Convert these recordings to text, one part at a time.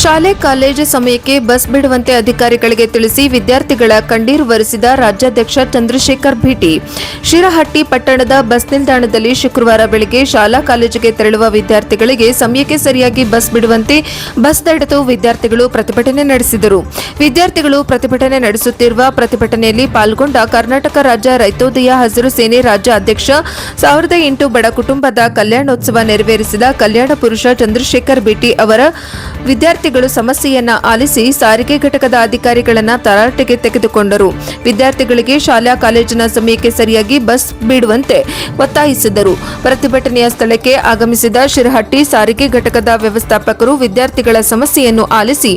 ಶಾಲೆ ಕಾಲೇಜು ಸಮಯಕ್ಕೆ ಬಸ್ ಬಿಡುವಂತೆ ಅಧಿಕಾರಿಗಳಿಗೆ ತಿಳಿಸಿ ವಿದ್ಯಾರ್ಥಿಗಳ ಕಣ್ಣೀರು ಒರೆಸಿದ ರಾಜ್ಯಾಧ್ಯಕ್ಷ ಚಂದ್ರಶೇಖರ್ ಭೇಟಿ. ಶಿರಹಟ್ಟಿ ಪಟ್ಟಣದ ಬಸ್ ನಿಲ್ದಾಣದಲ್ಲಿ ಶುಕ್ರವಾರ ಬೆಳಗ್ಗೆ ಶಾಲಾ ಕಾಲೇಜಿಗೆ ತೆರಳುವ ವಿದ್ಯಾರ್ಥಿಗಳಿಗೆ ಸಮಯಕ್ಕೆ ಸರಿಯಾಗಿ ಬಸ್ ಬಿಡುವಂತೆ ಬಸ್ ತಡೆದು ವಿದ್ಯಾರ್ಥಿಗಳು ಪ್ರತಿಭಟನೆ ನಡೆಸಿದರು. ವಿದ್ಯಾರ್ಥಿಗಳು ಪ್ರತಿಭಟನೆ ನಡೆಸುತ್ತಿರುವ ಪ್ರತಿಭಟನೆಯಲ್ಲಿ ಪಾಲ್ಗೊಂಡ ಕರ್ನಾಟಕ ರಾಜ್ಯ ರೈತೋದಯ ಹಸಿರು ಸೇನೆ ರಾಜ್ಯ ಅಧ್ಯಕ್ಷ 1008 ಬಡ ಕುಟುಂಬದ ಕಲ್ಯಾಣೋತ್ಸವ ನೆರವೇರಿಸಿದ ಕಲ್ಯಾಣ ಪುರುಷ ಚಂದ್ರಶೇಖರ್ ಭೇಟಿ ಅವರ ವಿದ್ಯಾರ್ಥಿಗಳು ಸಮಸ್ಯೆಯನ್ನ ಆಲಿಸಿ ಸಾರಿಗೆ ಘಟಕದ ಅಧಿಕಾರಿಗಳನ್ನ ತರಾಟೆಗೆ ತೆಗೆದುಕೊಂಡರು. ವಿದ್ಯಾರ್ಥಿಗಳಿಗೆ ಶಾಲಾ ಕಾಲೇಜಿನ ಸಮಯಕ್ಕೆ ಸರಿಯಾಗಿ ಬಸ್ ಬಿಡುವಂತೆ ಒತ್ತಾಯಿಸಿದರು. ಪ್ರತಿಭಟನೆಯ ಸ್ಥಳಕ್ಕೆ ಆಗಮಿಸಿದ ಶಿರಹಟ್ಟಿ ಸಾರಿಗೆ ಘಟಕದ ವ್ಯವಸ್ಥಾಪಕರು ವಿದ್ಯಾರ್ಥಿಗಳ ಸಮಸ್ಯೆಯನ್ನು ಆಲಿಸಿ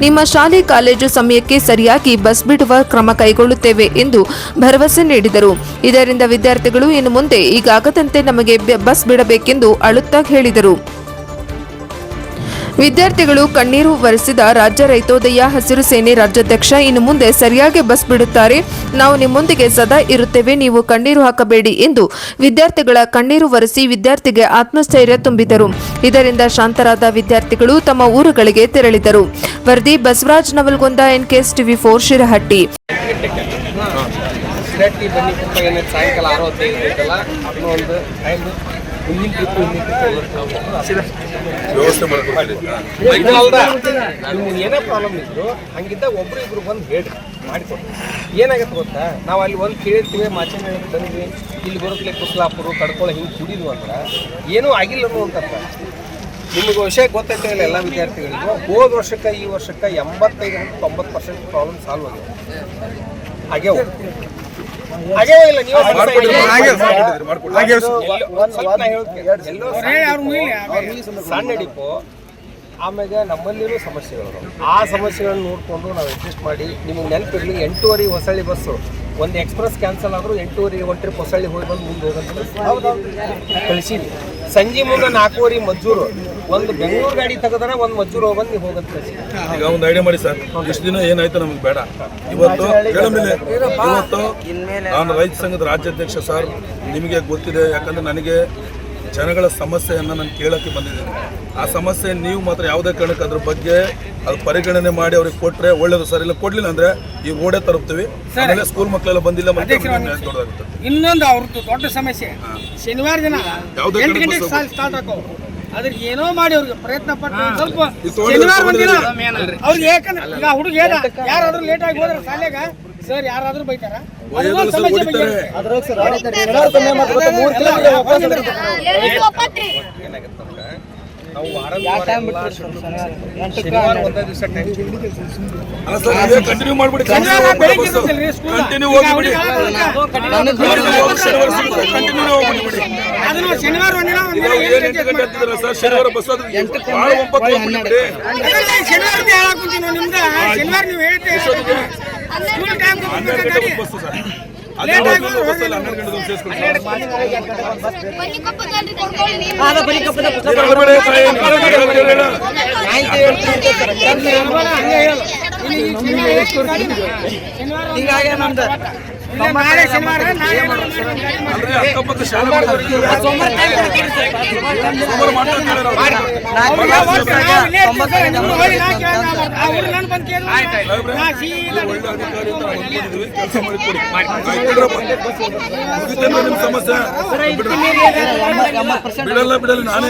ನಿಮ್ಮ ಶಾಲೆ ಕಾಲೇಜು ಸಮಯಕ್ಕೆ ಸರಿಯಾಗಿ ಬಸ್ ಬಿಡುವ ಕ್ರಮ ಕೈಗೊಳ್ಳುತ್ತೇವೆ ಎಂದು ಭರವಸೆ ನೀಡಿದರು. ಇದರಿಂದ ವಿದ್ಯಾರ್ಥಿಗಳು ಇನ್ನು ಮುಂದೆ ಈಗಾಗದಂತೆ ನಮಗೆ ಬಸ್ ಬಿಡಬೇಕೆಂದು ಅಳುತ್ತಾ ಹೇಳಿದರು. ವಿದ್ಯಾರ್ಥಿಗಳು ಕಣ್ಣೀರು ಒರೆಸಿದ ರಾಜ್ಯ ರೈತೋದಯ ಹಸಿರು ಸೇನೆ ರಾಜ್ಯಾಧ್ಯಕ್ಷ ಇನ್ನು ಮುಂದೆ ಸರಿಯಾಗಿ ಬಸ್ ಬಿಡುತ್ತಾರೆ, ನಾವು ನಿಮ್ಮೊಂದಿಗೆ ಸದಾ ಇರುತ್ತೇವೆ, ನೀವು ಕಣ್ಣೀರು ಹಾಕಬೇಡಿ ಎಂದು ವಿದ್ಯಾರ್ಥಿಗಳ ಕಣ್ಣೀರು ಒರೆಸಿ ವಿದ್ಯಾರ್ಥಿಗೆ ಆತ್ಮಸ್ಥೈರ್ಯ ತುಂಬಿದರು. ಇದರಿಂದ ಶಾಂತರಾದ ವಿದ್ಯಾರ್ಥಿಗಳು ತಮ್ಮ ಊರುಗಳಿಗೆ ತೆರಳಿದರು. ವರದಿ ಬಸವರಾಜ್ ನವಲ್ಗೊಂದ NKS TV4 ಶಿರಹಟ್ಟಿ. ಸಾಯಂಕಾಲ 6:15 ವ್ಯವಸ್ಥೆ ಮಾಡ್ಕೊಡ್ತೀವಿ. ಏನೇ ಪ್ರಾಬ್ಲಮ್ ಇದ್ರು ಹಂಗಿದ್ದ ಒಬ್ರು ಇಬ್ರು ಬಂದು ಹೇಳಿ ಮಾಡಿಕೊಡ್ತೀವಿ. ಏನಾಗತ್ತೆ ಗೊತ್ತಾ, ನಾವು ಅಲ್ಲಿ ಒಂದು ಕೇಳಿರ್ತೀವಿ, ಮಾಚೆ ಬಂದ್ವಿ, ಇಲ್ಲಿ ಬರೋಕ್ಲೆ ಕುಸ್ಲಾಪುರ ಕಡ್ಕೊಳ್ಳೋ ಹಿಂಗೆ ಕುಡಿದ್ವು ಅಂದ್ರೆ ಏನೂ ಆಗಿಲ್ಲ ಅನ್ನುವಂಥದ್ದು. ನಿಮಗೆ ವಿಷಯ ಗೊತ್ತೈತೆ ಇಲ್ಲ ಎಲ್ಲ ವಿದ್ಯಾರ್ಥಿಗಳಿಗೂ. ಹೋದ ವರ್ಷಕ್ಕೆ ಈ ವರ್ಷಕ್ಕೆ 85-90% ಪ್ರಾಬ್ಲಮ್ ಸಾಲ್ವ್ ಆಗ್ಯಾವ. ಹಾಗೇವೋ ಇಲ್ಲ, ನೀವು ಸಣ್ಣ ಡಿಪೋ ಆಮೇಲೆ ನಮ್ಮಲ್ಲಿರೋ ಸಮಸ್ಯೆಗಳು, ಆ ಸಮಸ್ಯೆಗಳನ್ನ ನೋಡಿಕೊಂಡು ನಾವು ಅಡ್ಜಸ್ಟ್ ಮಾಡಿ ನಿಮಗೆ ನೆನಪಿರಲಿ 8:30 ಹೊಸಳ್ಳಿ ಬಸ್ಸು ಒಂದು ಎಕ್ಸ್ಪ್ರೆಸ್ ಕ್ಯಾನ್ಸಲ್ ಆದರೂ 8:30 ಒಂದು ಟ್ರಿಪ್ ಹೊಸಳ್ಳಿ ಹೋಗಿ ಬಂದು ಮುಂದೆ ಹೋಗಂತ ಕಳಿಸಿದ್ವಿ. ಸಂಜೆ ಮುಂದೆ 4:30 ಮಜ್ಜೂರು ಒಂದು ಬೆಂಗಳೂರು ಗಾಡಿ ತೆಗೆದ್ರೆ ಒಂದು ಮಜ್ಜೂರು ಹೋಗಿ ನೀವು ಹೋಗಂತ ಕಳಿಸಿ. ಈಗ ಒಂದು ಐಡಿಯಾ ಮಾಡಿ ಸರ್, ಇಷ್ಟು ದಿನ ಏನಾಯ್ತು ನಮಗೆ ಬೇಡ. ಇವತ್ತು ನಾನು ರೈತ ಸಂಘದ ರಾಜ್ಯಾಧ್ಯಕ್ಷ ಸರ್, ನಿಮಗೆ ಗೊತ್ತಿದೆ, ಯಾಕಂದ್ರೆ ನನಗೆ ಜನಗಳ ಸಮಸ್ಯೆಯನ್ನು ನಾನು ಕೇಳೋಕ್ಕೆ ಬಂದಿದ್ದೀನಿ. ಆ ಸಮಸ್ಯೆ ನೀವು ಮಾತ್ರ ಯಾವುದೇ ಕಾರಣಕ್ಕೆ ಅದ್ರ ಬಗ್ಗೆ ಅದು ಪರಿಗಣನೆ ಮಾಡಿ ಅವ್ರಿಗೆ ಕೊಟ್ಟರೆ ಒಳ್ಳೇದು ಸರ್. ಇಲ್ಲ ಕೊಡ್ಲಿಲ್ಲ ಅಂದ್ರೆ ಈ ರೋಡೇ ತರುತ್ತೀವಿ. ಆಮೇಲೆ ಸ್ಕೂಲ್ ಮಕ್ಕಳೆಲ್ಲ ಬಂದಿಲ್ಲ, ಮತ್ತೆ ದೊಡ್ಡದಾಗುತ್ತೆ. ಇನ್ನೊಂದು ಅವ್ರದ್ದು ದೊಡ್ಡ ಸಮಸ್ಯೆ, ಶನಿವಾರ ದಿನ 8 ಗಂಟೆಗೆ ಸ್ಟಾರ್ಟ್ ಹಾಕೋ, ಅದ್ರಿಗೆ ಏನೋ ಮಾಡಿ ಅವ್ರಿಗೆ ಪ್ರಯತ್ನ ಪಟ್ಟು ಸ್ವಲ್ಪ ಶನಿವಾರ ಬಂದಿಲ್ಲ ಅವ್ರಿಗೆ. ಯಾಕಂದ್ರೆ ಈಗ ಹುಡುಗ ಯಾರಾದ್ರೂ ಲೇಟ್ ಆಗಿ ಹೋದ್ರೆ ಶಾಲೆಗ ಸರ್ ಯಾರಾದ್ರೂ ಬೈತಾರ. ನಾವು ಶನಿವಾರ ಒಂದೇ ದಿವಸ ಕಂಟಿನ್ಯೂ ಮಾಡ್ಬಿಡಿ. ಶನಿವಾರ ಸರ್ ಶನಿವಾರ ಬಸ್ 9 ಶನಿವಾರ ನೀವು ಹೇಳ್ತೀವಿ ಬಸ್ಸು ಸರ್. 12 ಗಂಟೆ ಅಕ್ಕಪಕ್ಕ ಶಾಲೆ ಕೆಲಸ ಮಾಡಿಕೊಡಿ. ನಿಮ್ಮ ಸಮಸ್ಯೆ ಬಿಡಲ್ಲ ನಾನೇ